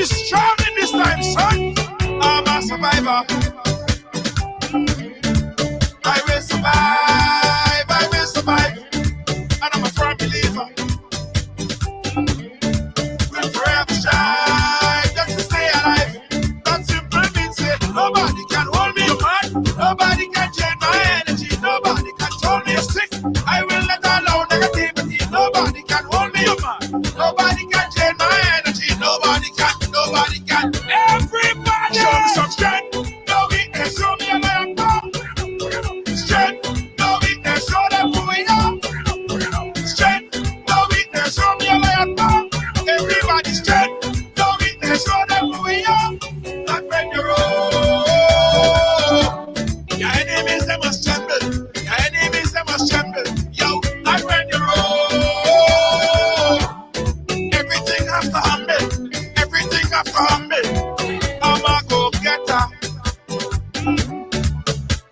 be strong in this time, son. I'm a survivor. I will survive. I will survive. And I'm a firm believer. We'll forever strive just to stay alive. That simple means it. Nobody can hold me, man. Nobody can change my energy. Nobody can hold me sick. I will let alone negativity. Nobody can hold me, man. Nobody can change my energy. Nobody can. Nobody can. Everybody show me some strength. No weakness. Show me a lion. Strength. No weakness. Show them who we are. Strength. No weakness. Show me a lion. Everybody strength. No weakness. Show them who we are. Not when you're old. Your enemies, they must tremble. Your enemies, they must tremble. Yo, not when you're old. Everything has to humble. Everything has to humble. I'm a go-getter.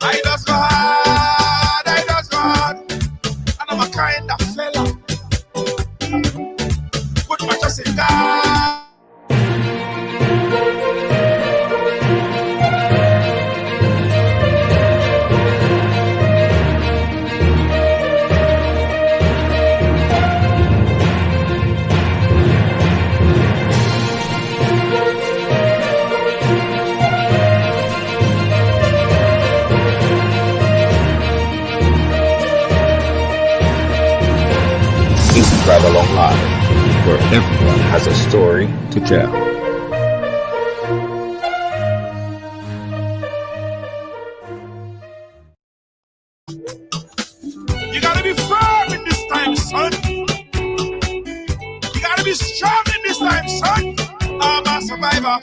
I just go hard. I just go hard. And I'm a kind of fella. Put my trust in God. This is Ridealong Live, where everyone has a story to tell. You gotta be firm in this time, son. You gotta be strong in this time, son. I'm a survivor.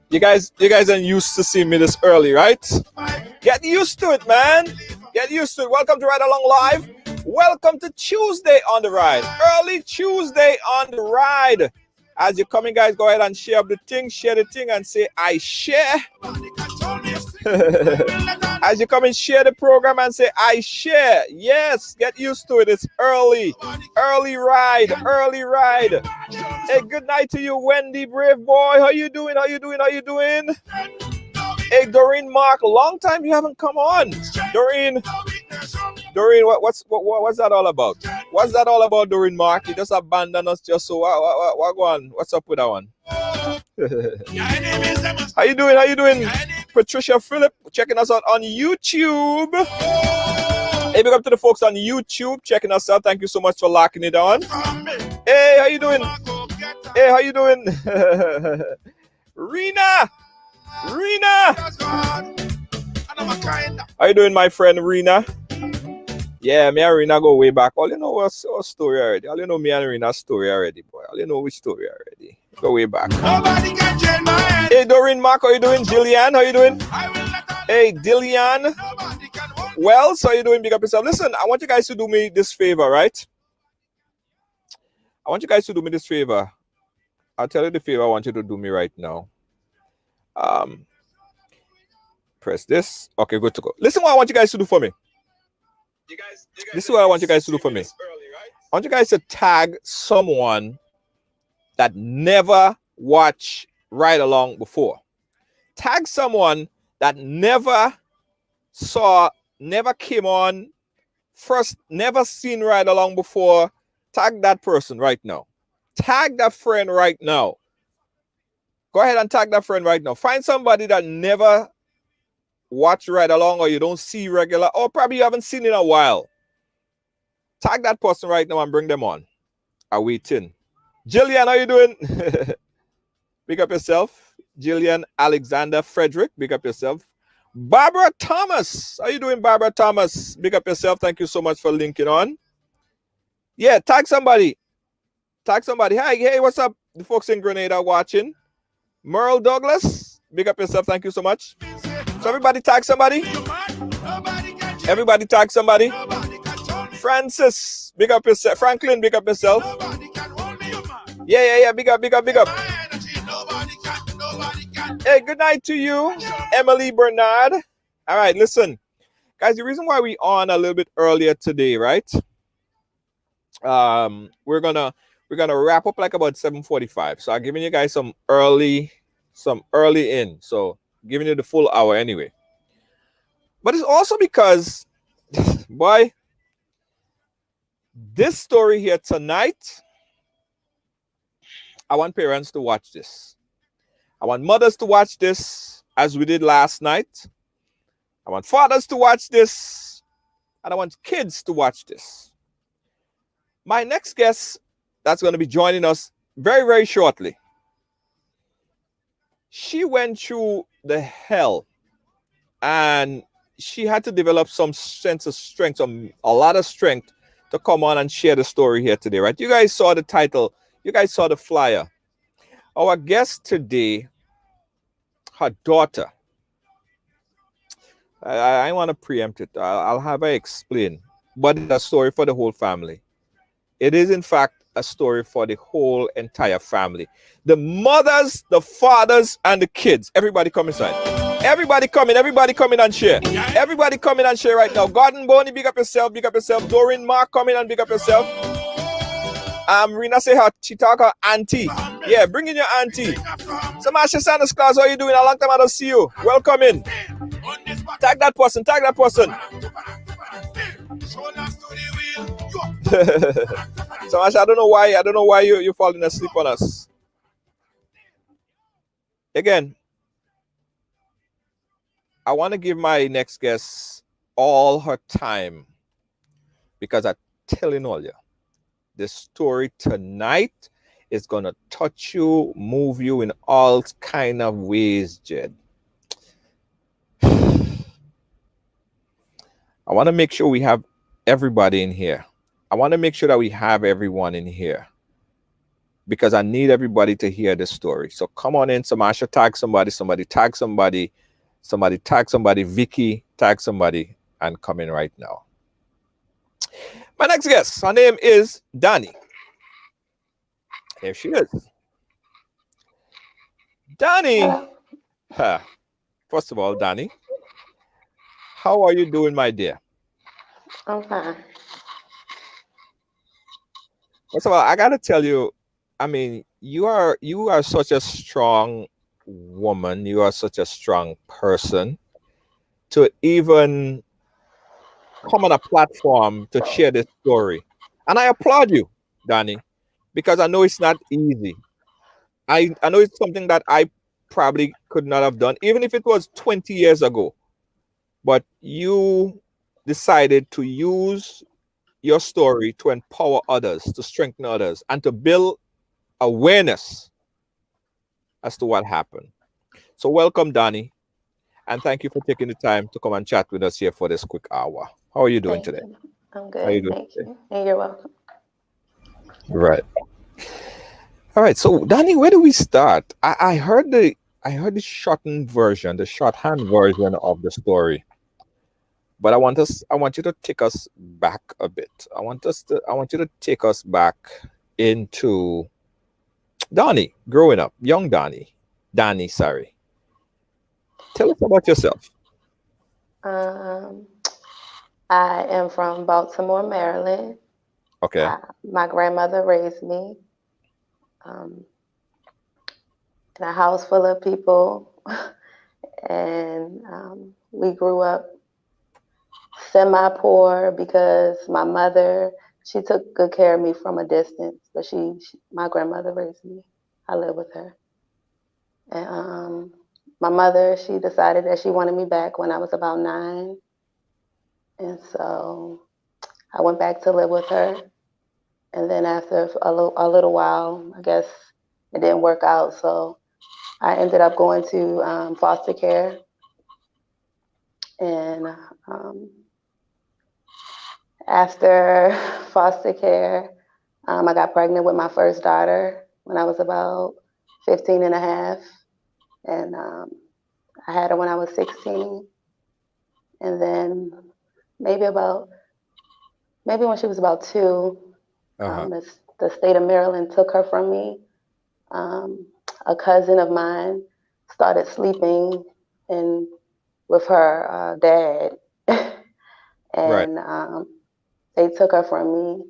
You guys are used to seeing me this early, right? Get used to it, man. Get used to it. Welcome to Ridealong Live. Welcome to Tuesday on the Ride. Early Tuesday on the Ride. As you're coming, guys, go ahead and share the thing, and say, I share. As you come and share the program and say, I share. Yes, get used to it. It's early. Early ride. Early ride. Hey, good night to you, Wendy, brave boy. How you doing? How you doing? How you doing? Hey, Doreen Mark, long time you haven't come on. Doreen, what's that all about? What's that all about, Doreen Mark? You just abandoned us just so. What on? What's up with that one? How you doing? How you doing? Patricia Phillip, checking us out on YouTube. Hey, big up to the folks on YouTube checking us out. Thank you so much for locking it on. Hey, how you doing? Hey, how you doing? Rena! How you doing, my friend Rena? Yeah, me and Rena go way back. All you know was our story already. All you know me and Rena's story already, boy. All you know which story already. Go way back. Hey, Doreen Mark, how you doing? Jillian, how you doing? Hey, Dillian. Well, so how you doing? Big up yourself. Listen, I want you guys to do me this favor, right? I want you guys to do me this favor. I'll tell you the favor I want you to do me right now. Press this. Okay, good to go. Listen what I want you guys to do for me. This is what I want you guys to do for me. I want you guys to tag someone that never watched Ridealong before. Tag someone that never came on, first, never seen Ridealong before. Tag that person right now. Tag that friend right now. Go ahead and tag that friend right now. Find somebody that never watched Ridealong or you don't see regular, or probably you haven't seen in a while. Tag that person right now and bring them on. I'm waiting. Jillian, how you doing? Pick up yourself. Jillian Alexander Frederick, big up yourself. Barbara Thomas, how you doing, Barbara Thomas? Big up yourself. Thank you so much for linking on. Yeah, tag somebody. Tag somebody. Hey, what's up? The folks in Grenada watching. Merle Douglas, big up yourself. Thank you so much. So everybody tag somebody. Everybody tag somebody. Francis, big up yourself. Franklin, big up yourself. Yeah. Big up. Hey, good night to you, Emily Bernard. All right, listen, guys. The reason why we on a little bit earlier today, right? We're gonna we're gonna wrap up like about 7:45. So I'm giving you guys some early in. So giving you the full hour anyway. But it's also because, boy, this story here tonight, I want parents to watch this. I want mothers to watch this as we did last night. I want fathers to watch this. And I want kids to watch this. My next guest that's going to be joining us very, very shortly. She went through the hell and she had to develop some sense of strength, a lot of strength to come on and share the story here today, right? You guys saw the title, you guys saw the flyer. Our guest today, her daughter, I want to preempt it. I'll have her explain, but it's a story for the whole family. It is, in fact, a story for the whole entire family. The mothers, the fathers, and the kids. Everybody come inside. Everybody come in and share. Everybody come in and share right now. Gordon Boney, big up yourself, big up yourself. Doreen Mark, come in and big up yourself. Rina say she talk her auntie. Yeah, bring in your auntie. Samasha Santa Claus, how you doing? A long time I don't see you. Welcome in. Tag that person, tag that person. Samasha, I don't know why you're falling asleep on us. Again, I want to give my next guest all her time because I'm telling all you, the story tonight is going to touch you, move you in all kind of ways, Jed. I want to make sure we have everybody in here. I want to make sure that we have everyone in here because I need everybody to hear the story. So come on in, Samasha, tag somebody tag somebody, tag somebody, Vicky, tag somebody, and come in right now. My next guest, her name is Dani. Here she is. Dani. First of all, Dani, how are you doing, my dear? I'm fine. First of all, I gotta tell you, I mean, you are such a strong woman. You are such a strong person to even come on a platform to share this story. And I applaud you, Dani, because I know it's not easy. I know it's something that I probably could not have done, even if it was 20 years ago. But you decided to use your story to empower others, to strengthen others, and to build awareness as to what happened. So welcome, Dani, and thank you for taking the time to come and chat with us here for this quick hour. How are you doing Thank today? you. I'm How are you good. doing Thank today? you. And you're welcome. Right. All right. So, Dani, where do we start? I heard the shortened version, the shorthand version of the story. But I want you to take us back a bit. I want you to take us back into Dani, growing up, young Dani, sorry. Tell us about yourself. Um, I am from Baltimore, Maryland. Okay. My grandmother raised me um, in a house full of people, and we grew up semi-poor because my mother, she took good care of me from a distance, but my grandmother raised me. I live with her. And my mother, she decided that she wanted me back when I was about 9. And so I went back to live with her. And then after a little while, I guess it didn't work out. So I ended up going to foster care. And after foster care, I got pregnant with my first daughter when I was about 15 and a half. And I had her when I was 16. And then maybe when she was about 2, the state of Maryland took her from me. A cousin of mine started sleeping with her dad, Right. and they took her from me.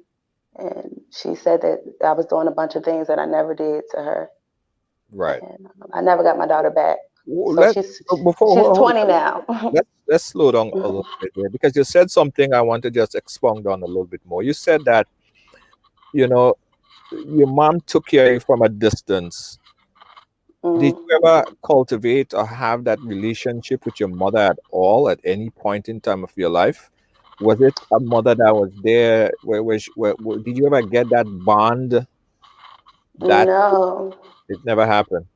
and she said that I was doing a bunch of things that I never did to her, Right. and I never got my daughter back. So Let before she's hold 20 on, now. let's slow down a little bit there, because you said something I want to just expound on a little bit more. You said that, you know, your mom took care of you from a distance. Did Mhm. you ever cultivate or have that relationship with your mother at all at any point in time of your life? Was it a mother that was there? Did you ever get that bond that No, it never happened?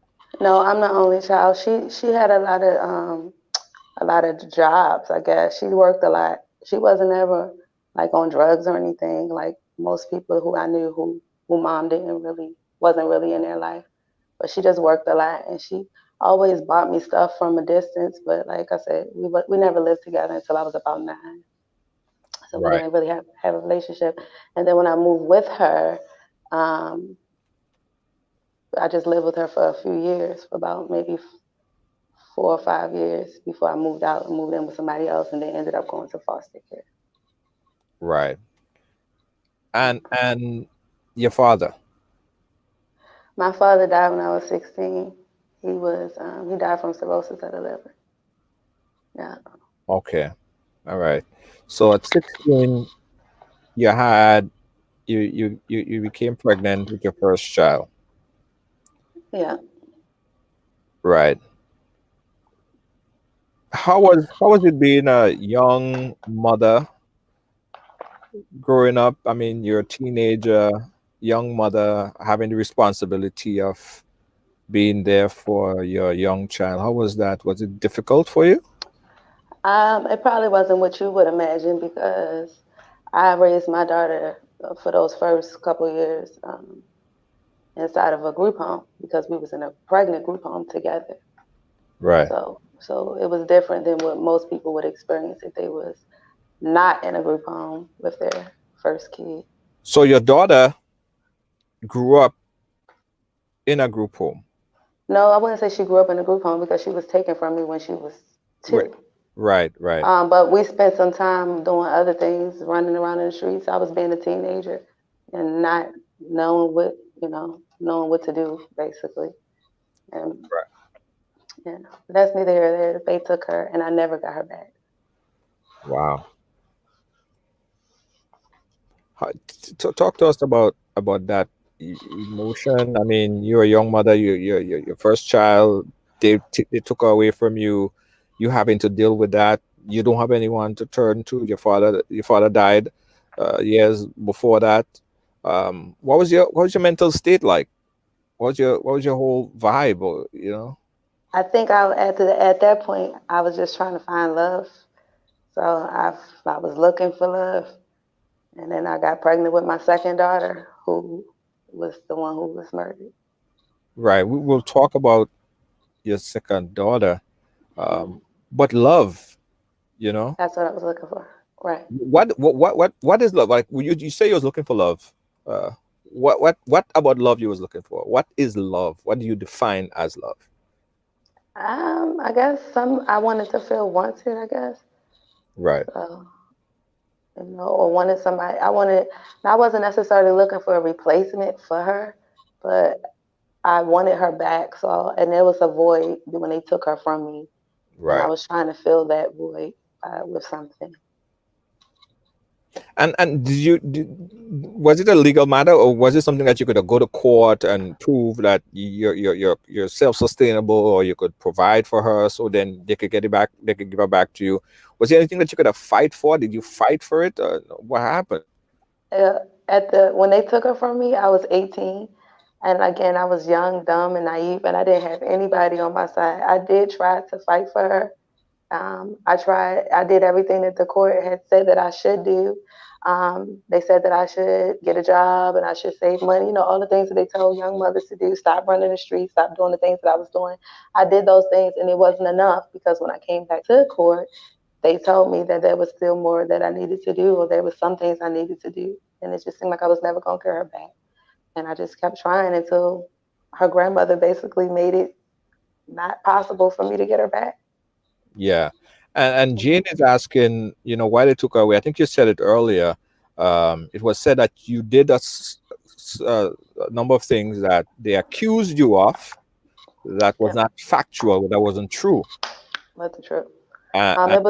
no, I'm the only child. She had a lot of jobs. I guess she worked a lot. She wasn't ever like on drugs or anything like most people who I knew who mom didn't really wasn't really in their life. But she just worked a lot, and she always bought me stuff from a distance. But like I said, we never lived together until I was about 9, so we Right, didn't really have a relationship. And then when I moved with her, um, I just lived with her for a few years, for about maybe 4 or 5 years before I moved out and moved in with somebody else, and then ended up going to foster care. right. And your father. My father died when I was 16. He died from cirrhosis of the liver. Yeah, Okay. All right. So at 16, you had you became pregnant with your first child. yeah. Right. How was it being a young mother growing up? I mean, you're a teenager, young mother, having the responsibility of being there for your young child. How was that? Was it difficult for you? It probably wasn't what you would imagine because I raised my daughter for those first couple years inside of a group home because we was in a pregnant group home together. Right. So it was different than what most people would experience if they was not in a group home with their first kid. So your daughter grew up in a group home. No, I wouldn't say she grew up in a group home because she was taken from me when she was Right. 2. Right. Right. But we spent some time doing other things, running around in the streets. I was being a teenager and not knowing knowing what to do basically. And Right. yeah, that's neither here nor there. They took her, and I never got her back. Wow. Talk to us about that emotion. I mean, you're a young mother. Your first child. They took her away from you. You having to deal with that. You don't have anyone to turn to. Your father died years before that. What was your mental state like? What was your whole vibe? I think at that point I was just trying to find love. So I was looking for love, and then I got pregnant with my second daughter, who was the one who was murdered. Right. We will talk about your second daughter, Mm. but love. You know. That's what I was looking for. Right. What is love? Like you say you was looking for love. Uh, what about love you was looking for? What is love? What do you define as love? I guess I wanted to feel wanted. I guess Right, so. Or wanted somebody. I wasn't necessarily looking for a replacement for her, but I wanted her back. So, and there was a void when they took her from me, and I right. was trying to fill that void with something. And was it a legal matter, or was it something that you could go to court and prove that you're self-sustainable, or you could provide for her, so then they could get it back, they could give her back to you? Was there anything that you could have fight for? Did you fight for it? What happened? Uh, when they took her from me, I was 18, and again, I was young, dumb, and naive, and I didn't have anybody on my side. I did try to fight for her. I did everything that the court had said that I should do. They said that I should get a job and I should save money, all the things that they tell young mothers to do, stop running the streets, stop doing the things that I was doing. I did those things and it wasn't enough because when I came back to the court, they told me that there was still more that I needed to do or there was some things I needed to do. And it just seemed like I was never going to get her back. And I just kept trying until her grandmother basically made it not possible for me to get her back. Yeah. And Jane is asking, why they took her away. I think you said it earlier. It was said that you did a number of things that they accused you of that was Yep, not factual, that wasn't true. that's the truth. And It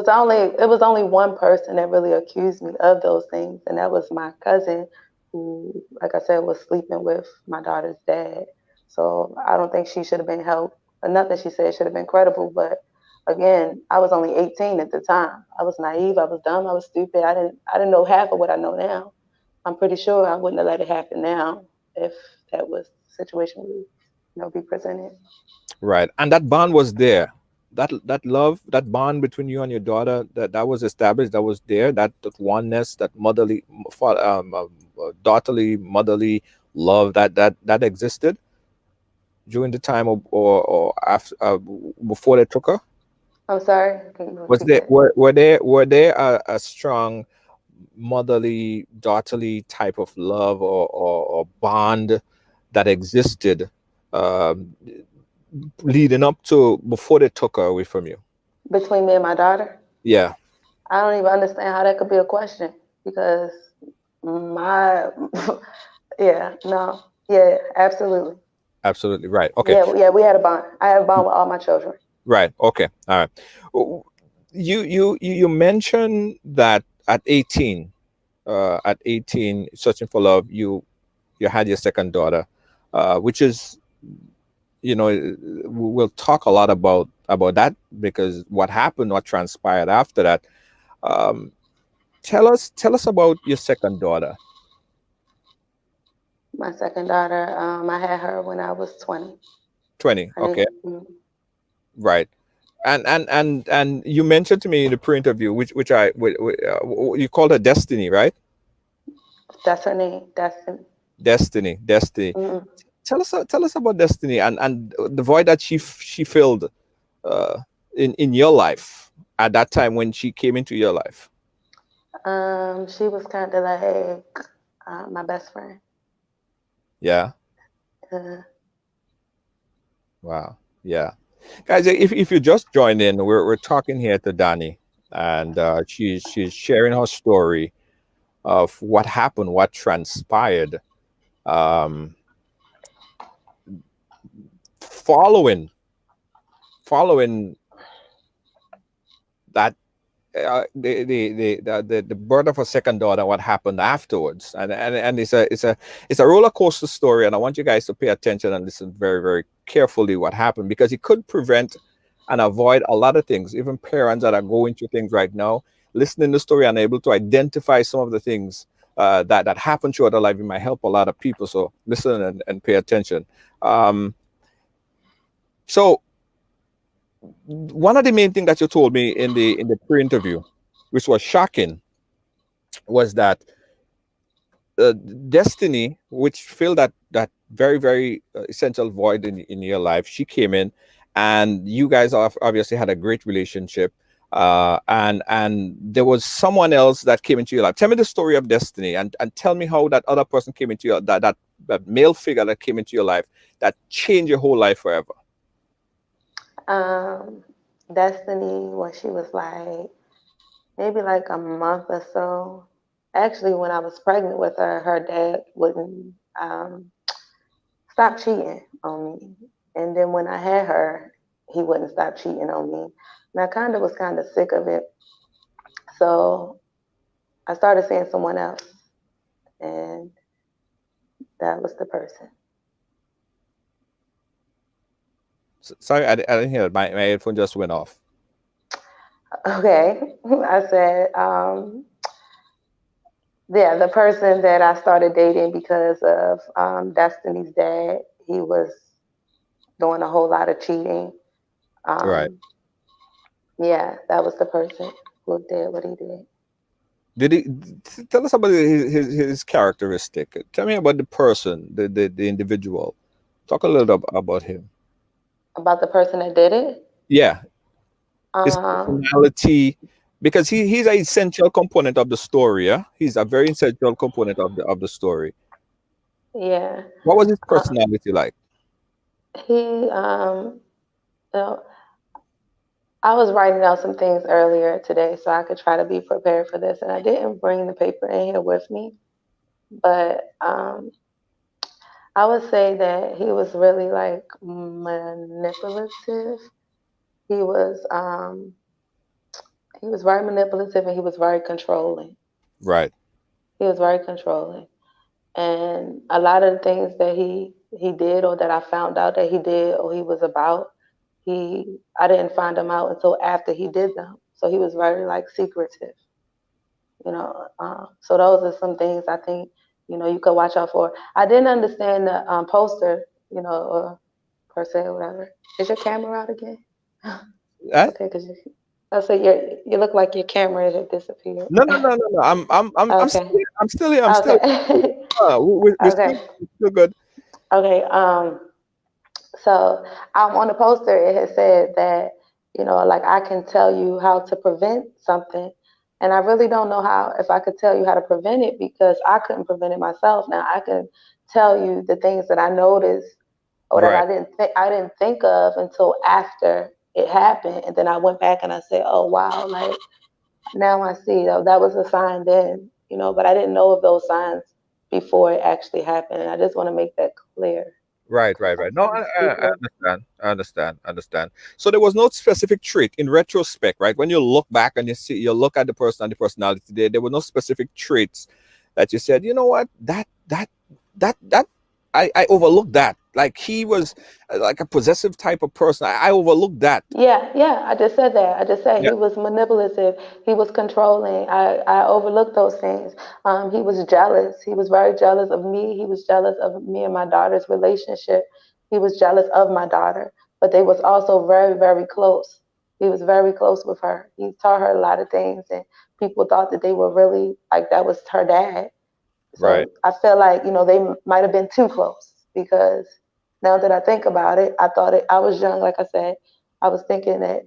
was only one person that really accused me of those things, and that was my cousin, who, like I said, was sleeping with my daughter's dad. So I don't think she should have been held. Nothing she said should have been credible. But again, I was only 18 at the time. I was naive. I was dumb. I was stupid. I didn't know half of what I know now. I'm pretty sure I wouldn't have let it happen now if that was the situation would, be presented. right, and that bond was there. That love, that bond between you and your daughter, that was established, that was there. That oneness, that motherly, daughterly, motherly love, that existed during the time of, or after, before they took her. I'm sorry. Can you Was repeat there that? were there a strong motherly, daughterly type of love, or bond that existed, um, leading up to before they took her away from you? Between me and my daughter? Yeah, I don't even understand how that could be a question because my, yeah, no, yeah, absolutely. absolutely right. Okay, Yeah, yeah, we had a bond. I have a bond with all my children. right. Okay, all right. W- you mentioned that at 18, searching for love, you had your second daughter, which is, we'll talk a lot about that, because what happened, what transpired after that. Um, tell us about your second daughter. My second daughter, I had her when I was 20. 20. Her Okay, name, right. And you mentioned to me in the pre-interview, you called her Destiny, right? that's her name. Destiny. Mm, Tell us about Destiny, and the void that she filled, uh, in your life at that time when she came into your life. she was kind of like my best friend. Yeah. Uh, Wow. Yeah. Guys, if you just joined in, we're talking here to Dani, and she's sharing her story of what happened, what transpired, um, following following that, the birth of a second daughter, what happened afterwards. And it's a roller coaster story, and I want you guys to pay attention and listen very, very carefully what happened, because it could prevent and avoid a lot of things. Even parents that are going through things right now, listening to the story and able to identify some of the things that happened throughout their life, it might help a lot of people. So listen and pay attention. So one of the main things that you told me in the pre-interview, which was shocking, was that, uh, Destiny, which filled that very, very essential void in your life, she came in, and you guys obviously had a great relationship. And there was someone else that came into your life. Tell me the story of Destiny, and tell me how that other person came into that male figure that came into your life that changed your whole life forever. um, Destiny, when she was like maybe like a month or so. Actually, when I was pregnant with her, her dad wouldn't um, stop cheating on me. And then when I had her, he wouldn't stop cheating on me. And I kind of was kind of sick of it. So I started seeing someone else, and that was the person. Sorry, I didn't hear it. My headphone just went off. Okay. I said, yeah, the person that I started dating because of Destiny's dad, he was doing a whole lot of cheating. Right. Um, yeah, that was the person who did what he did. Did he tell us about his characteristic? Tell me about the person, the individual. Talk a little about him. About the person that did it, Yeah, his um, personality, because he's an essential component of the story. Yeah, he's a very essential component of the story. yeah, What was his uh, personality like? he, you know, I was writing out some things earlier today so I could try to be prepared for this, and I didn't bring the paper in here with me. But I would say that he was really like manipulative. He was um, he was very manipulative and he was very controlling. Right. He was very controlling, and a lot of the things that he did or that I found out that he did or he was about, he I didn't find them out until after he did them. So he was very like secretive. So those are some things I think you could watch out for. I didn't understand the poster, or per se or whatever. Is your camera out again? Eh? Okay, because I say you look like your camera has disappeared. No, no, no, no, no. I'm still Okay, here. I'm still here. I'm still. okay, We're okay, still good. okay. So on the poster, it had said that, like I can tell you how to prevent something. And I really don't know how, if I could tell you how to prevent it because I couldn't prevent it myself. Now I can tell you the things that I noticed or that Right. I didn't think of until after it happened. And then I went back and I said, oh, wow, like now I see that was a sign then, but I didn't know of those signs before it actually happened. And I just want to make that clear Right, right, to right. No, some I people. understand. I understand. I understand. So there was no specific trait in retrospect, right? When you look back and you look at the person and the personality, there were no specific traits that you said, you know what, that I overlooked that. Like he was like a possessive type of person. I overlooked that. Yeah, yeah, I just said that. I just said Yeah. he was manipulative. He was controlling. I overlooked those things. He was jealous. He was very jealous of me. He was jealous of me and my daughter's relationship. He was jealous of my daughter, but they was also very, very close. He was very close with her. He taught her a lot of things, and people thought that they were really like that was her dad. Right. So I feel like, they might have been too close because now that I think about it, I was young, like I said, I was thinking that,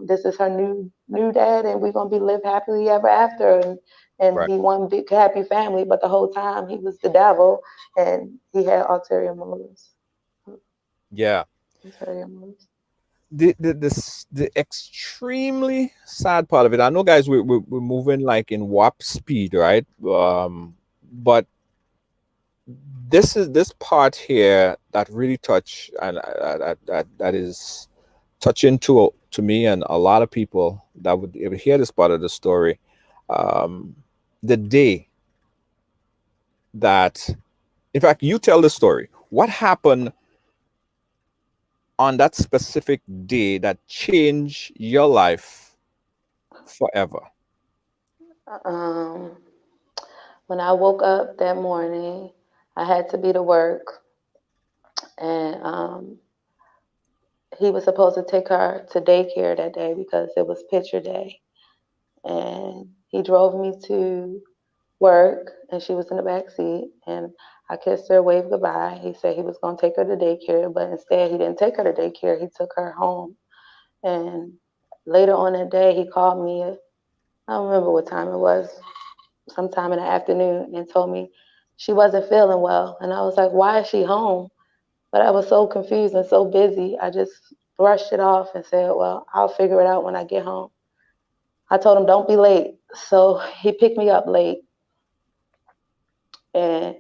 this is her new dad and we're gonna be live happily ever after and Right. be one big happy family, but the whole time he was the devil and he had ulterior motives. Yeah. Ulterior motives. The extremely sad part of it. I know, guys, we're moving like in warp speed, right? But this part here that really touch and that is touching to me and a lot of people that would ever hear this part of the story. Um, the day that, in fact, you tell the story. What happened on that specific day that changed your life forever? Um, when I woke up that morning, I had to be to work and he was supposed to take her to daycare that day because it was picture day. And he drove me to work, and she was in the back seat. And I kissed her, waved goodbye. He said he was going to take her to daycare, but instead he didn't take her to daycare. He took her home. And later on that day, he called me. I don't remember what time it was, sometime in the afternoon, and told me she wasn't feeling well. And I was like, why is she home? But I was so confused and so busy, I just brushed it off and said, well, I'll figure it out when I get home. I told him, don't be late. So he picked me up late. And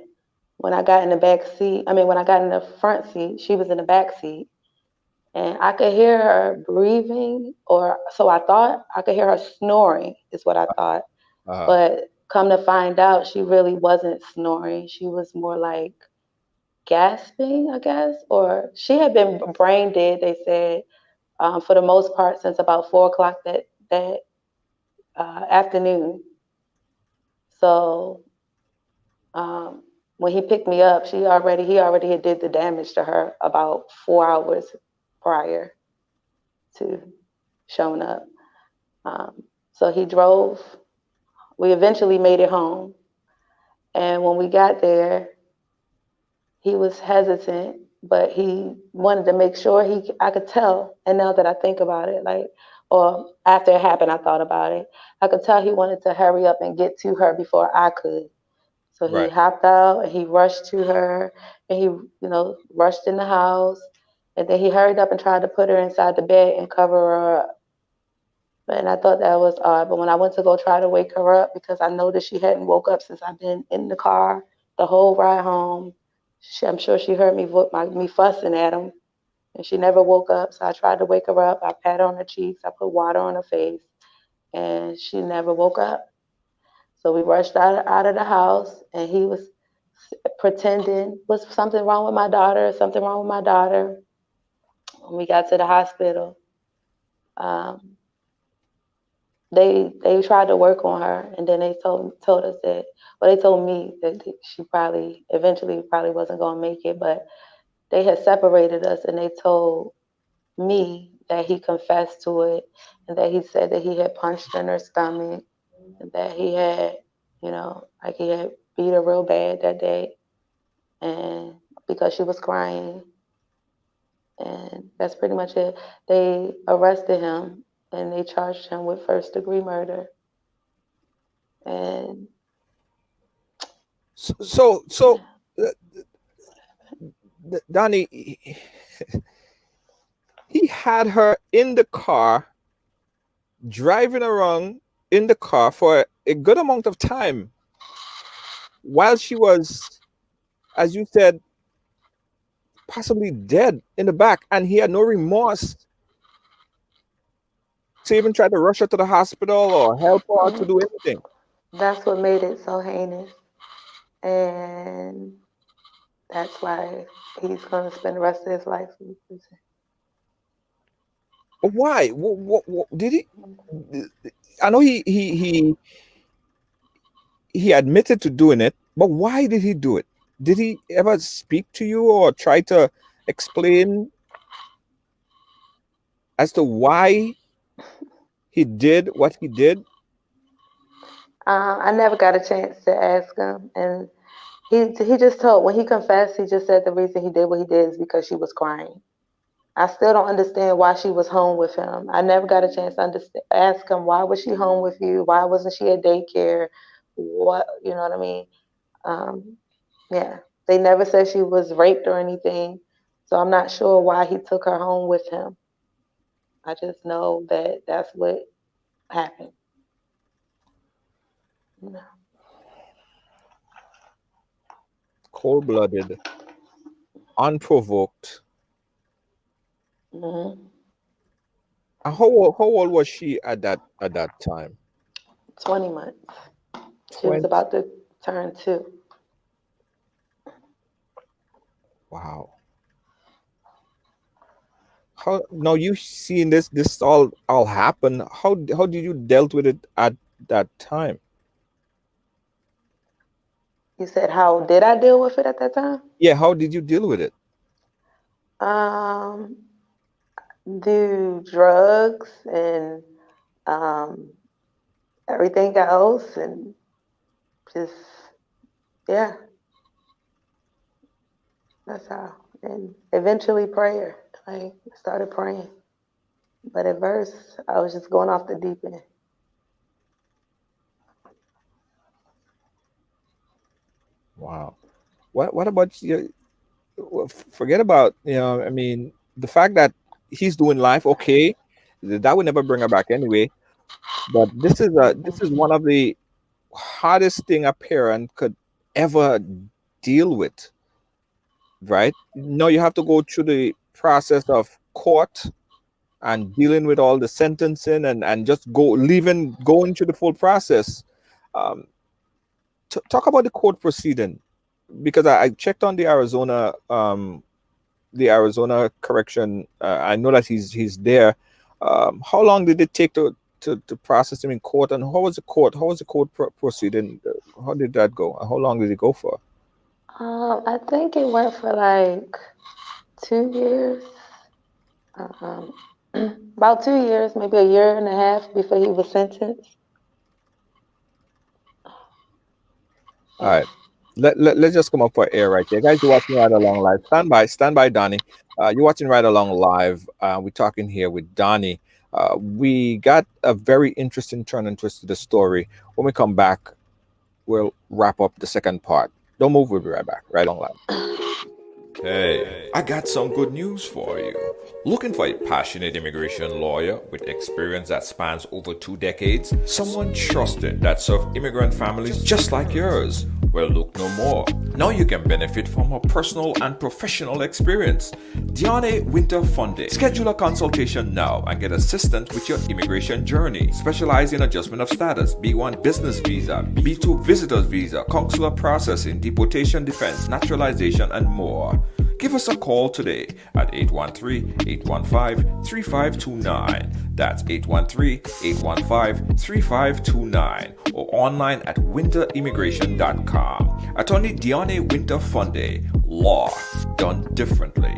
when I got in the back seat, I mean, when I got in the front seat, she was in the back seat. And I could hear her breathing, or so I thought. I could hear her snoring, is what I thought. Uh, But come to find out, she really wasn't snoring. She was more like gasping, I guess, or she had been brain dead, they said, for the most part since about 4 o'clock that afternoon. So um, when he picked me up, he already had did the damage to her about 4 hours prior to showing up. Um, so he drove. We eventually made it home, and when we got there, he was hesitant, but he wanted to make sure I could tell. And now that I think about it, like, or after it happened, I thought about it. I could tell he wanted to hurry up and get to her before I could. So he right. hopped out and he rushed to her and he, rushed in the house. And then he hurried up and tried to put her inside the bed and cover her up. And I thought that was odd. But when I went to go try to wake her up, because I noticed she hadn't woke up since I've been in the car the whole ride home, I'm sure she heard me fussing at him, and she never woke up. So I tried to wake her up. I pat her on her cheeks. I put water on her face, and she never woke up. So we rushed out of the house, and he was pretending was something wrong with my daughter, something wrong with my daughter. When we got to the hospital, um, they tried to work on her, and then they told us that, well, they told me that she probably eventually probably wasn't going to make it, but they had separated us, and they told me that he confessed to it, and that he said that he had punched in her stomach, and that he had, like he had beat her real bad that day, and because she was crying, and that's pretty much it. They arrested him, and they charged him with first-degree murder. And So, uh, Dani, he had her in the car, driving around in the car for a good amount of time while she was, as you said, possibly dead in the back, and he had no remorse to even try to rush her to the hospital or help her to do anything. that's what made it so heinous. And that's why he's going to spend the rest of his life in prison. Why? What did he? I know he admitted to doing it, but why did he do it? Did he ever speak to you or try to explain as to why he did what he did? I never got a chance to ask him, and he just told when he confessed, he just said the reason he did what he did is because she was crying. I still don't understand why she was home with him. I never got a chance to ask him why was she home with you? Why wasn't she at daycare? What you know what I mean? Um, yeah, they never said she was raped or anything, so I'm not sure why he took her home with him. I just know that that's what happened. You know. Cold-blooded, unprovoked. Hmm. And how old was she at that time? 20 months. She was 20. about to turn 2. Wow. How now you seeing this all happen? How did you dealt with it at that time? You said, how did I deal with it at that time? Yeah, how did you deal with it? Um, do drugs and um, everything else, and just, yeah, that's how. And eventually prayer. I started praying. But at first, I was just going off the deep end. Wow. What about you? Forget about, I mean, the fact that he's doing life okay, that would never bring her back anyway. But this is one of the hardest thing a parent could ever deal with, right? No, you have to go through the process of court and dealing with all the sentencing and just going through the full process. Um, talk about the court proceeding, because I checked on the Arizona correction. I know that he's there. How long did it take to process him in court, and how was the court proceeding? How did that go? How long did it go for? I think it went for like 2 years. Um, about 2 years, maybe a year and a half before he was sentenced. All Yeah. right. Let's just come up for air right there. Guys, you're watching Right Along Live. Stand by, Donnie. You're watching Right Along Live. We're talking here with Donnie. We got a very interesting turn and twist to the story. When we come back, we'll wrap up the second part. Don't move, we'll be right back. Right Along Live. Okay, I got some good news for you. Looking for a passionate immigration lawyer with experience that spans over 2 decades? Someone trusted that served immigrant families just like yours? Well, look no more. Now you can benefit from her personal and professional experience. Dani Winter Funde. Schedule a consultation now and get assistance with your immigration journey. Specialize in adjustment of status, B1 business visa, B2 visitors visa, consular processing, deportation defense, naturalization, and more. Give us a call today at 813-815-3529. That's 813-815-3529 or online at winterimmigration.com. Attorney Dani Winter Funde. Law done differently.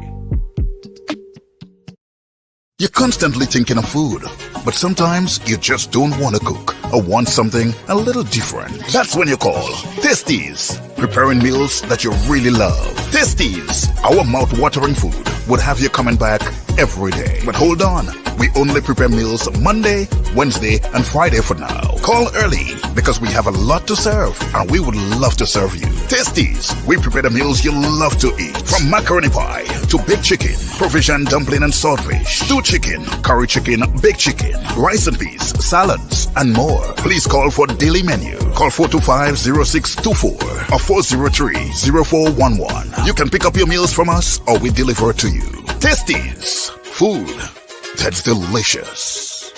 You're constantly thinking of food, but sometimes you just don't want to cook or want something a little different. That's when you call Tasties, preparing meals that you really love. Tasties, our mouth-watering food, would have you coming back every day. But hold on, we only prepare meals Monday, Wednesday, and Friday for now. Call early because we have a lot to serve and we would love to serve you. Tasties, we prepare the meals you love to eat. From macaroni pie to baked chicken, provision dumpling and swordfish, stewed chicken, curry chicken, baked chicken, rice and peas, salads, and more. Please call for daily menu. Call 425-0624 or 403-0411. You can pick up your meals from us or we deliver it to you. Tasties, food that's delicious.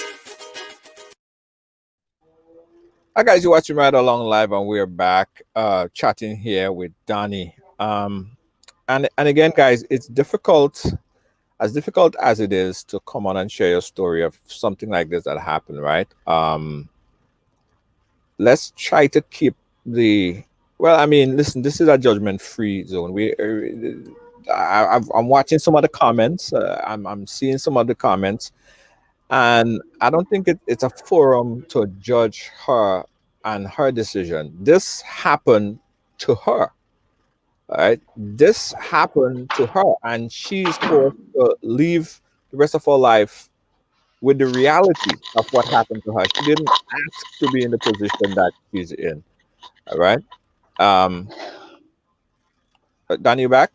Hi guys, you're watching Ride Along Live and we're back chatting here with Dani. And again guys, it's difficult as it is to come on and share your story of something like this that happened, right? Let's try to keep listen, this is a judgment-free zone. I'm watching some of the comments. I'm seeing some of the comments, and I don't think it's a forum to judge her and her decision. This happened to her, right? This happened to her, and she's forced to live the rest of her life with the reality of what happened to her. She didn't ask to be in the position that she's in. All right. Dani, you back?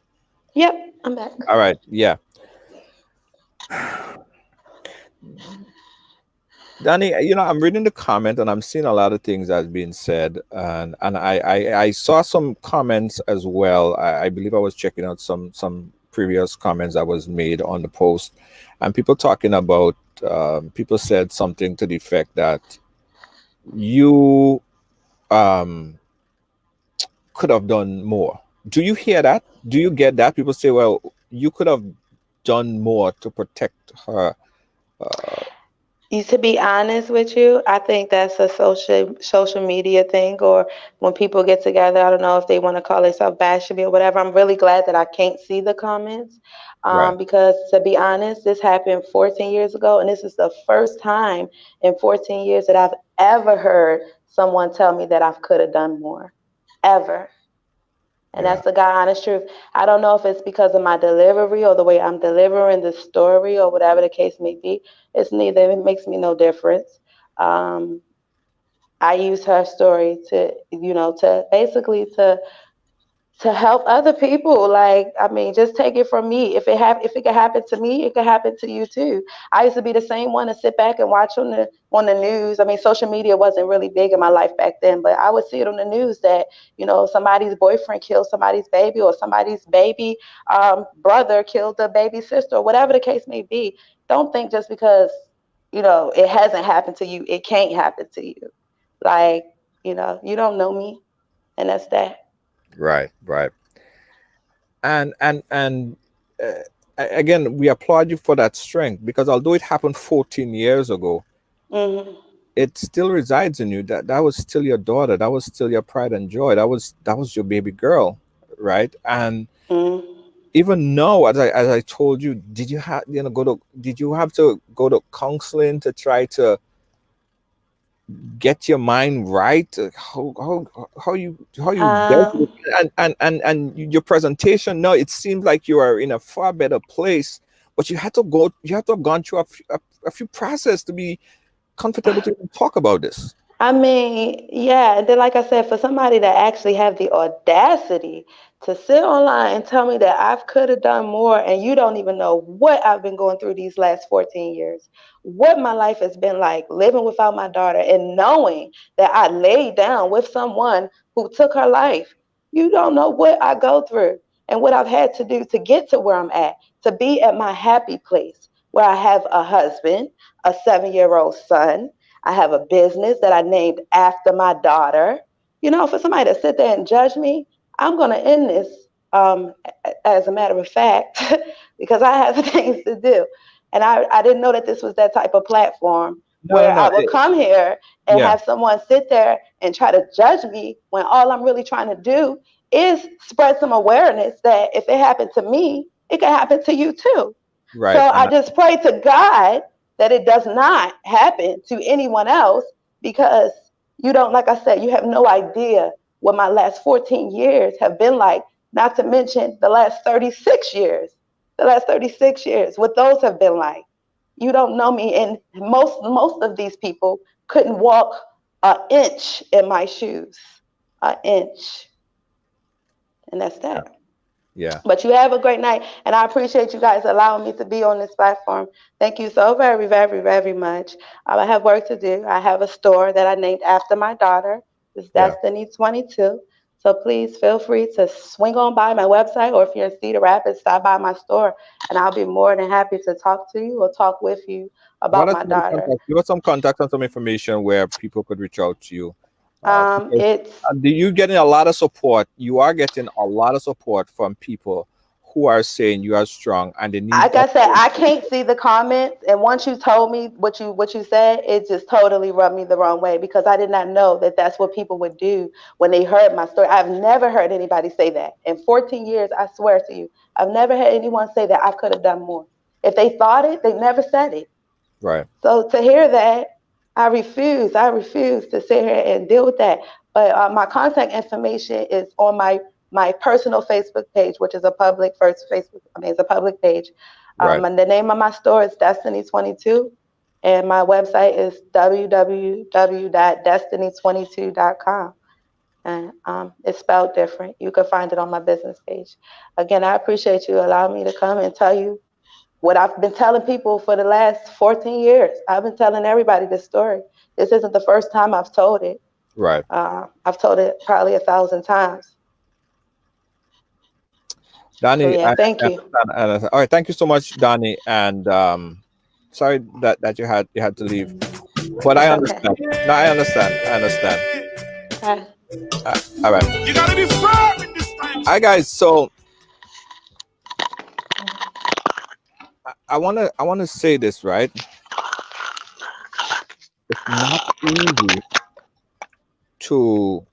Yep, I'm back. All right. Yeah. Dani, I'm reading the comment and I'm seeing a lot of things that's being said, and I saw some comments as well. I believe I was checking out some previous comments that was made on the post, and people talking about people said something to the effect that you could have done more. Do you hear that? Do you get that? People say, well, you could have done more to protect her. To be honest with you, I think that's a social media thing, or when people get together, I don't know if they want to call themselves bashing me or whatever. I'm really glad that I can't see the comments, Right. because to be honest, this happened 14 years ago, and this is the first time in 14 years that I've ever heard someone tell me that I could have done more, ever. And Yeah. that's the God honest truth. I don't know if it's because of my delivery or the way I'm delivering the story or whatever the case may be. It's neither. It makes me no difference. I use her story to, to basically to help other people. Like, I mean, just take it from me. If it could happen to me, it could happen to you too. I used to be the same one to sit back and watch on the news. I mean, social media wasn't really big in my life back then, but I would see it on the news that, somebody's boyfriend killed somebody's baby, or somebody's baby brother killed the baby sister, or whatever the case may be. Don't think just because, it hasn't happened to you, it can't happen to you. Like, you don't know me, and that's that. Right. And again, we applaud you for that strength, because although it happened 14 years ago, Hmm. it still resides in you. That was still your daughter. That was still your pride and joy. That was your baby girl, right? And Hmm. even now, as I told you, did you have did you have to go to counseling to try to get your mind right? How you dealt with Um, it? And your presentation now, it seems like you are in a far better place, but you had to have gone through a few process to be comfortable to even talk about this. I mean, yeah, and then like I said, for somebody to actually have the audacity to sit online and tell me that I could have done more, and you don't even know what I've been going through these last 14 years, what my life has been like living without my daughter, and knowing that I laid down with someone who took her life. You don't know what I go through and what I've had to do to get to where I'm at, to be at my happy place where I have a husband, a 7-year-old son. I have a business that I named after my daughter. You know, for somebody to sit there and judge me, I'm going to end this, as a matter of fact, because I have things to do. And I didn't know that this was that type of platform No, where no, I no. would come here and Yeah, have someone sit there and try to judge me when all I'm really trying to do is spread some awareness that if it happened to me, it can happen to you too. So right. I just pray to God that it does not happen to anyone else, because you don't, like I said, you have no idea what my last 14 years have been like, not to mention the last 36 years. The last 36 years, what those have been like. You don't know me, and most of these people couldn't walk an inch in my shoes. An inch. And that's that. Yeah. But you have a great night, and I appreciate you guys allowing me to be on this platform. Thank you so very, very, very much. I have work to do. I have a store that I named after my daughter. It's Yeah. Destiny 22. So please feel free to swing on by my website, or if you're in Cedar Rapids, stop by my store, and I'll be more than happy to talk to you or talk with you What about are my some of the daughter. contacts? Give us some contacts and some information where people could reach out to you. Because It's you getting a lot of support. You are getting a lot of support from people who are saying you are strong and they need like I that. said, I can't see the comments, and once you told me what you said, it just totally rubbed me the wrong way, because I did not know that that's what people would do when they heard my story. I've never heard anybody say that in 14 years. I swear to you, I've never had anyone say that I could have done more. If they thought it, they never said it. Right. So to hear that, I refuse. I refuse to sit here and deal with that. But my contact information is on my personal Facebook page, which is a public first Facebook. I mean, it's a public page. Right. And the name of my store is Destiny 22, and my website is www.destiny22.com. And it's spelled different. You can find it on my business page. Again, I appreciate you allowing me to come and tell you what I've been telling people for the last 14 years. I've been telling everybody this story. This isn't the first time I've told it. Right. I've told it probably 1,000 times. So Dani, yeah, thank I you. understand. All right. Thank you so much, Dani. And sorry that you had to leave. But I It's okay. understand. No, I understand. I understand. Uh, All right. You gotta be firm in this time. Hi guys. So I wanna say this, right? It's not easy to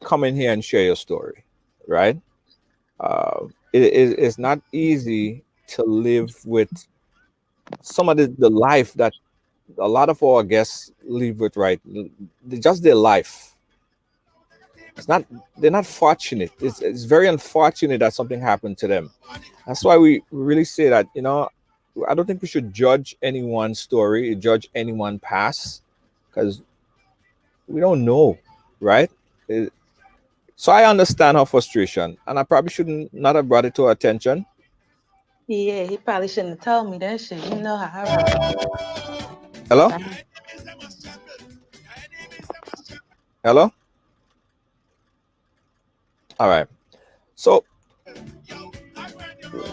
come in here and share your story, right? It's not easy to live with some of the life that a lot of our guests live with, right? Just their life. It's not, they're not fortunate. It's very unfortunate that something happened to them. That's why we really say that, I don't think we should judge anyone's story, judge anyone past, because we don't know, right? It- so I understand her frustration, and I probably shouldn't not have brought it to her attention. yeah, he probably shouldn't have told me that shit. You know how I Hello, roll. hello. All right. So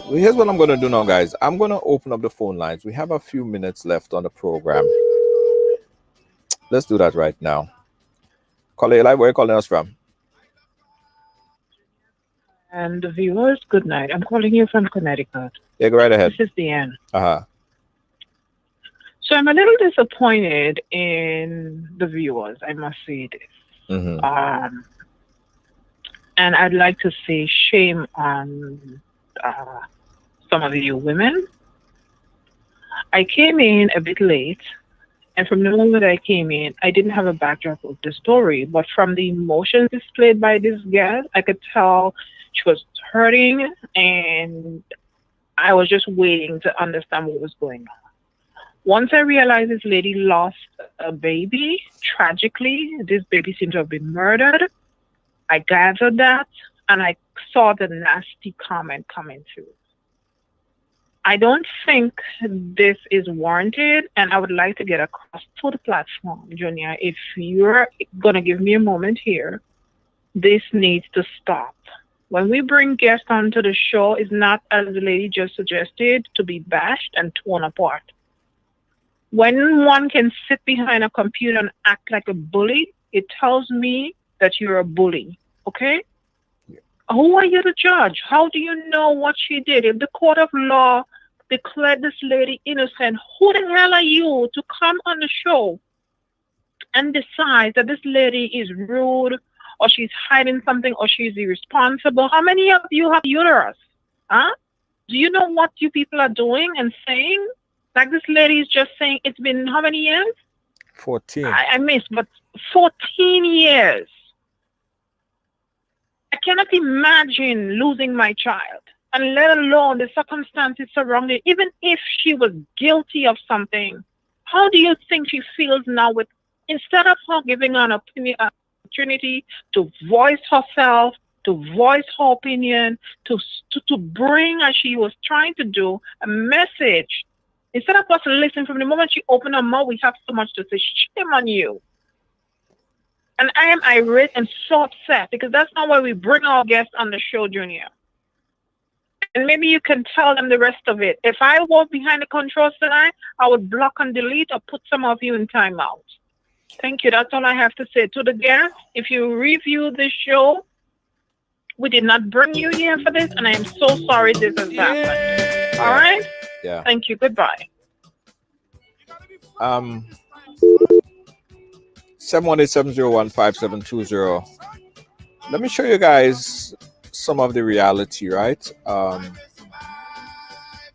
here's what I'm gonna do now, guys. I'm gonna open up the phone lines. We have a few minutes left on the program. Let's do that right now. Caller, live, where are you calling us from? And the viewers, good night. I'm calling you from Connecticut. Yeah, go right ahead. This is Deanne. Uh-huh. So I'm a little disappointed in the viewers, I must say this. Mm-hmm. And I'd like to say shame on some of you women. I came in a bit late, and from the moment I came in, I didn't have a backdrop of the story, but from the emotions displayed by this girl, I could tell she was hurting, and I was just waiting to understand what was going on. Once I realized this lady lost a baby, tragically, this baby seemed to have been murdered. I gathered that. and I saw the nasty comment coming through. I don't think this is warranted, and I would like to get across to the platform, Junior. If you're going to give me a moment here, this needs to stop. When we bring guests onto the show, it's not, as the lady just suggested, to be bashed and torn apart. When one can sit behind a computer and act like a bully, it tells me that you're a bully, okay? Yeah. Who are you to judge? How do you know what she did? If the court of law declared this lady innocent, who the hell are you to come on the show and decide that this lady is rude or she's hiding something or she's irresponsible? How many of you have uterus? Huh? Do you know what you people are doing and saying? Like this lady is just saying, it's been how many years? 14. I missed, but 14 years. I cannot imagine losing my child, and let alone the circumstances surrounding, even if she was guilty of something. How do you think she feels now with, instead of her giving an opportunity to voice herself, to voice her opinion, to bring, as she was trying to do, a message. Instead of us listening, from the moment she opened her mouth, we have so much to say. Shame on you. And I am irate and so upset because that's not why we bring our guests on the show, Junior. And maybe you can tell them the rest of it. If I walk behind the controls tonight, I would block and delete or put some of you in timeout. Thank you. That's all I have to say. To the guests, if you review this show, we did not bring you here for this, and I am so sorry this has happened. All right? Yeah. Thank you. Goodbye. 718-701-5720. Let me show you guys some of the reality, right?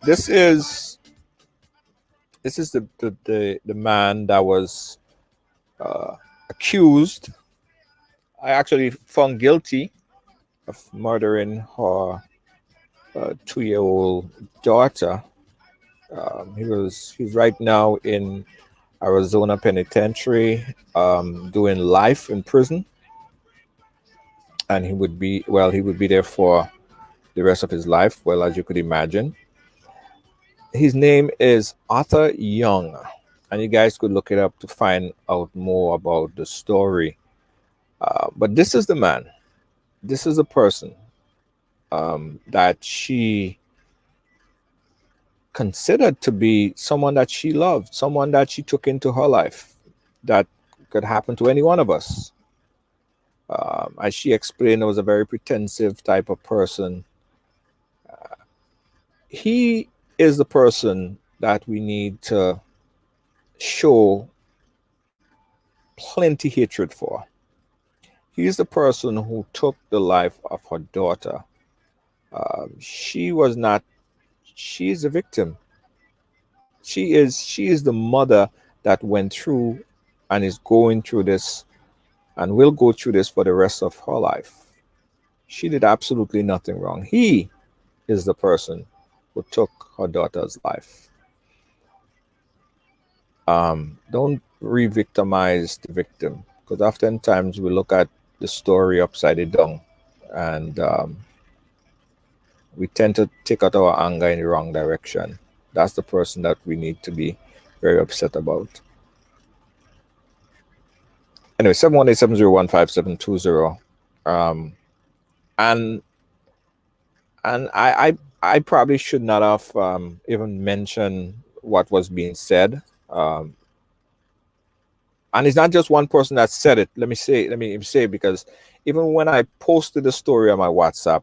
This is the man that was accused. I actually found guilty of murdering her 2-year-old daughter. He's right now in Arizona Penitentiary, doing life in prison, and he would be there for the rest of his life. Well, as you could imagine, his name is Arthur Young, and you guys could look it up to find out more about the story. But this is the man. This is the person that she considered to be someone that she loved, someone that she took into her life. That could happen to any one of us. As she explained, it was a very pretensive type of person. He is the person that we need to show plenty hatred for. He is the person who took the life of her daughter. She is a victim. She is the mother that went through and is going through this and will go through this for the rest of her life. She did absolutely nothing wrong. He is the person who took her daughter's life. Don't re-victimize the victim, because oftentimes we look at the story upside down, and we tend to take out our anger in the wrong direction. That's the person that we need to be very upset about. Anyway, 718-701-5720. And I probably should not have even mentioned what was being said. And it's not just one person that said it. Let me say, because even when I posted the story on my WhatsApp,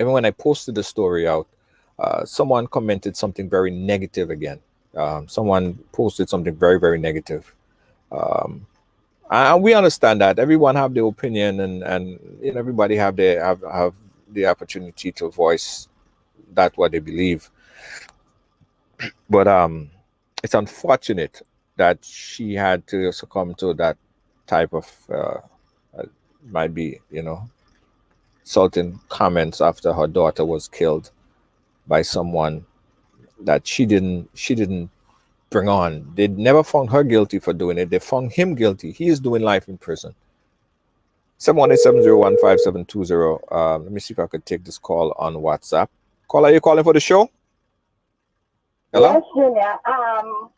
even when I posted the story out, someone commented something very negative again. Someone posted something very, very negative. And we understand that everyone have their opinion, and you know, everybody have the opportunity to voice that what they believe. But it's unfortunate that she had to succumb to that type of might be, you know, insulting comments after her daughter was killed by someone that she didn't bring on. They never found her guilty for doing it. They found him guilty. He is doing life in prison. 718-701-5720. Let me see if I could take this call on WhatsApp. Caller, are you calling for the show? Hello? Yes, Junior. I'm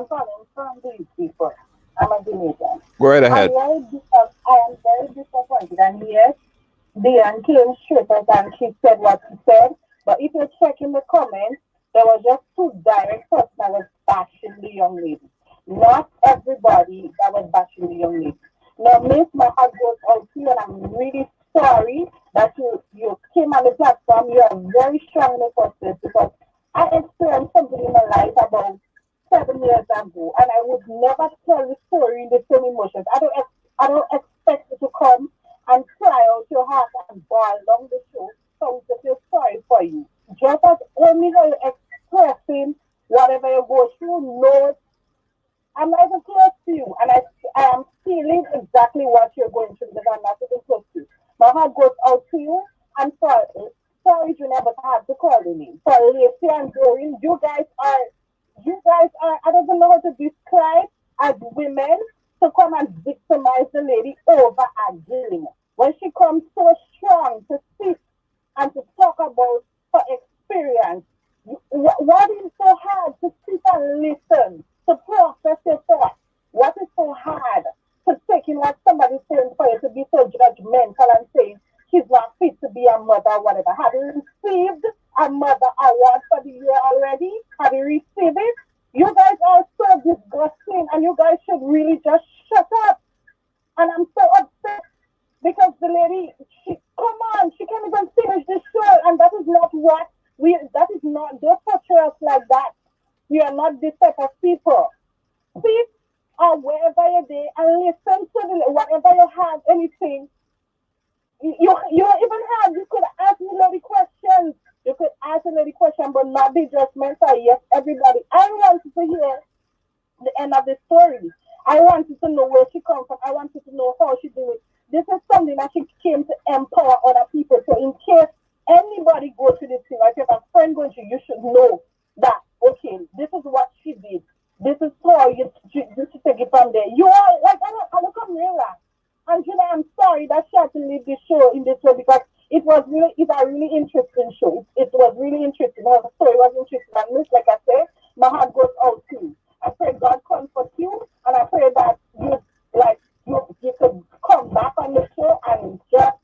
calling from these people. I'm a Jamaican. Go right ahead. I am very disappointed. And yes, Diane came straight up and she said what she said. But if you check in the comments, there were just two direct persons that was bashing the young lady. Not everybody that was bashing the young lady. Now, Miss, my heart goes out to you, and I'm really sorry that you came on the platform. You are very strong in the process because I experienced something in my life about 7 years ago, and I would never tell the story in the same emotions. I don't expect you to come and cry out your heart and bawl along the show, so we feel sorry for you. Just as only how you're expressing whatever you go through, no, I'm not even close to you, and I am feeling exactly what you're going through because I'm not even close to you. My heart goes out to you. I'm sorry. Sorry, Junior, but I have to call your name. For Lacey and Doreen, you guys are, I don't even know how to describe as women to come and victimize the lady over again. When she comes so strong to speak and to talk about her experience, what is so hard to sit and listen, to process your thoughts? What is so hard to take in what somebody's saying for you to be so judgmental and saying she's not fit to be a mother or whatever? Have you received a mother award for the year already? Have you received it? You guys are so disgusting and you guys should really just shut up. And I'm so upset because the lady, come on, she can't even finish the show, and that is not what don't portray us like that. We are not this type of people. Sit or wherever you're there and listen to whatever you have, anything. You even have, you could ask me lady questions. You could ask a lady question, but not be judgmental. Yes, everybody. I wanted to hear the end of the story. I wanted to know where she comes from. I wanted to know how she do it. This is something that she came to empower other people. So in case anybody goes to this thing, like if a friend goes to you should know that, okay, this is what she did. This is how you take it from there. You are like, I look at Mira. And I'm sorry that she had to leave the show in this way because it's a really interesting show. It was really interesting. Her story was interesting. And like I said, my heart goes out to you. I pray God comfort you, and I pray that you could come back on the show and just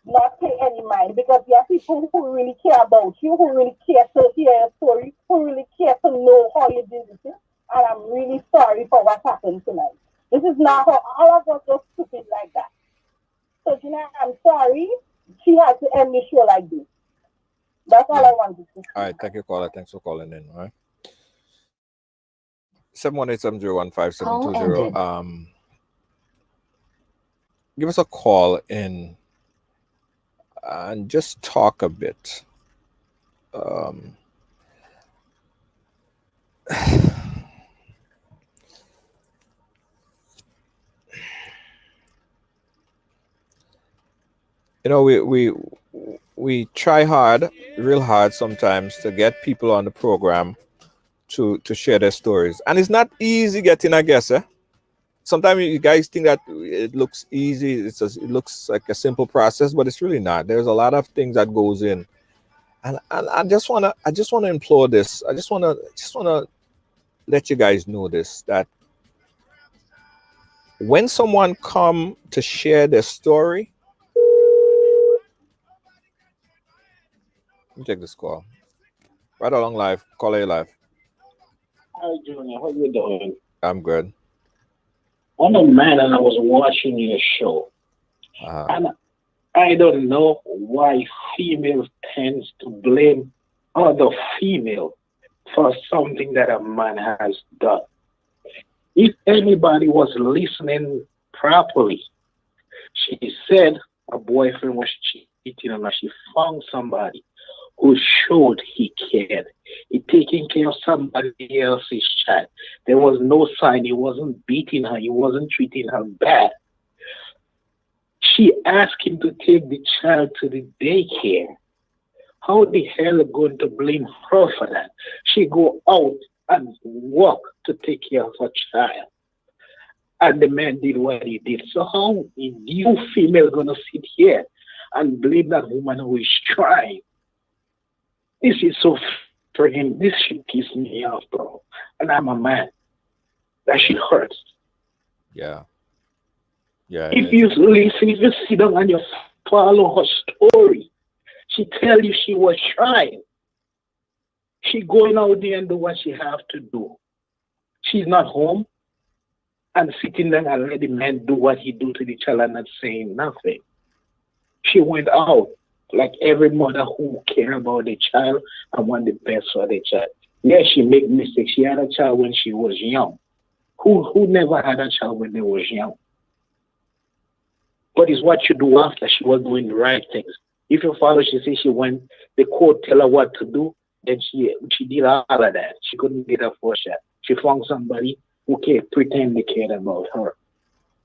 not pay any mind because there are people who really care about you, who really care to hear your story, who really care to know how you did this. And I'm really sorry for what happened tonight. This is not how all of us are stupid like that. So, Gina, I'm sorry. She had to end the show like this. That's all I wanted to say. All right, thank you, caller. Thanks for calling in. All right. 718-701-5720. Give us a call in and just talk a bit. You know, we try hard, real hard sometimes to get people on the program to share their stories, and it's not easy getting a guest. Sometimes you guys think that it looks easy. It looks like a simple process, but it's really not. There's a lot of things that goes in, and I just wanna implore this. I just wanna let you guys know this, that when someone come to share their story, let me take this call. Right along live, call A live. Hi, Junior. How you doing? I'm good. I'm a man, and I was watching your show, and I don't know why females tends to blame other female for something that a man has done. If anybody was listening properly, she said her boyfriend was cheating on her. She found somebody who showed he cared. He taking care of somebody else's child. There was no sign. He wasn't beating her. He wasn't treating her bad. She asked him to take the child to the daycare. How the hell are you going to blame her for that? She go out and work to take care of her child. And the man did what he did. So how is you female gonna sit here and blame that woman who is trying? This is so friggin', this shit pisses me off, bro. And I'm a man. That shit hurts. Yeah. Yeah. If you listen, if you sit down and you follow her story, she tell you she was trying. She going out there and do what she have to do. She's not home and sitting there and let the man do what he do to the child and not saying nothing. She went out like every mother who care about the child and want the best for the child. Yeah, she make mistakes. She had a child when she was young. Who never had a child when they was young? But it's what you do after she was doing the right things. If your father, she say she went, the court tell her what to do, then she did all of that. She couldn't get her first shot. She found somebody who can pretend they cared about her.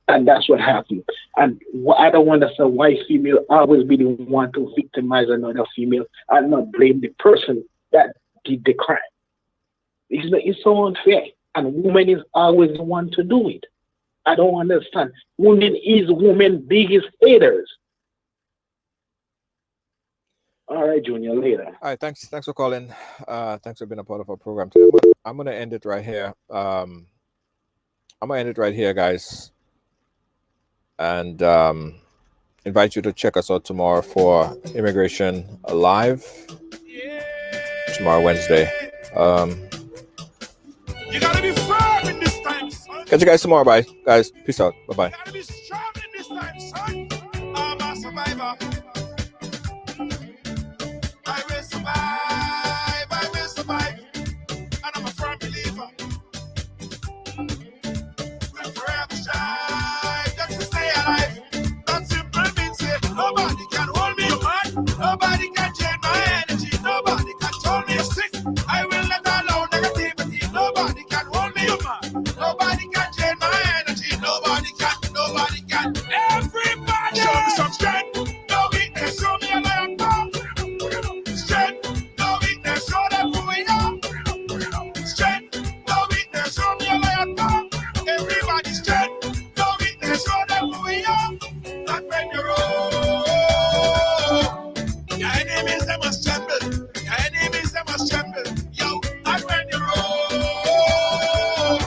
And that's what happened. And I don't understand why female always be the one to victimize another female and not blame the person that did the crime. It's so unfair. And woman is always the one to do it. I don't understand. Women is women's biggest haters. All right, Junior, later. All right, thanks for calling. Thanks for being a part of our program today. I'm gonna end it right here. I'm gonna end it right here, guys. And invite you to check us out tomorrow for Immigration Live. Tomorrow, Wednesday. You gotta be firm in this time, son. Catch you guys tomorrow. Bye, guys. Peace out. Bye-bye. You gotta be strong in this time, son. I'm a survivor. I will survive. I will survive. And I'm a firm believer. We'll forever shine. Just to stay alive. That simple means it. Nobody can hold me, man. Nobody can change my energy. Nobody can turn me sick. I will let alone negativity. Nobody can hold me, man. Nobody can change my energy. Nobody can. Nobody can. Everybody show me some strength. No weakness. Show me a lion come. Strength. No weakness. Show them who we are. Strength. No weakness. Show me a lion come. Everybody strength. No weakness. Show them who we are. Not when you're old. Your enemies, they must tremble. Your enemies, they must tremble. Yo, not when you're old.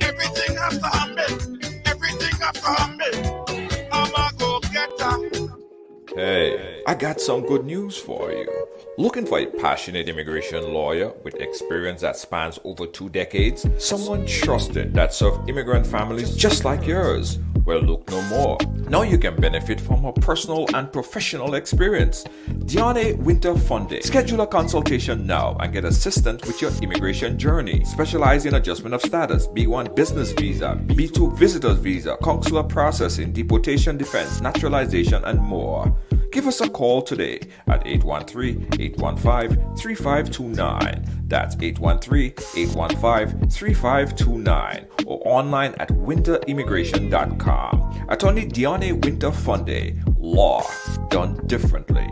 Everything has to humble. Everything has to humble. I'm a go-getter. Hey, I got some good news for you. Looking for a passionate immigration lawyer with experience that spans over 2 decades? Someone trusted that served immigrant families just like yours? Well, look no more. Now you can benefit from her personal and professional experience. Dani Winter Funding. Schedule a consultation now and get assistance with your immigration journey. Specialize in adjustment of status, B1 business visa, B2 visitor's visa, consular processing, deportation defense, naturalization, and more. Give us a call today at 813-815-3529. That's 813-815-3529 or online at winterimmigration.com. Attorney Dani Winter Funding. Law done differently.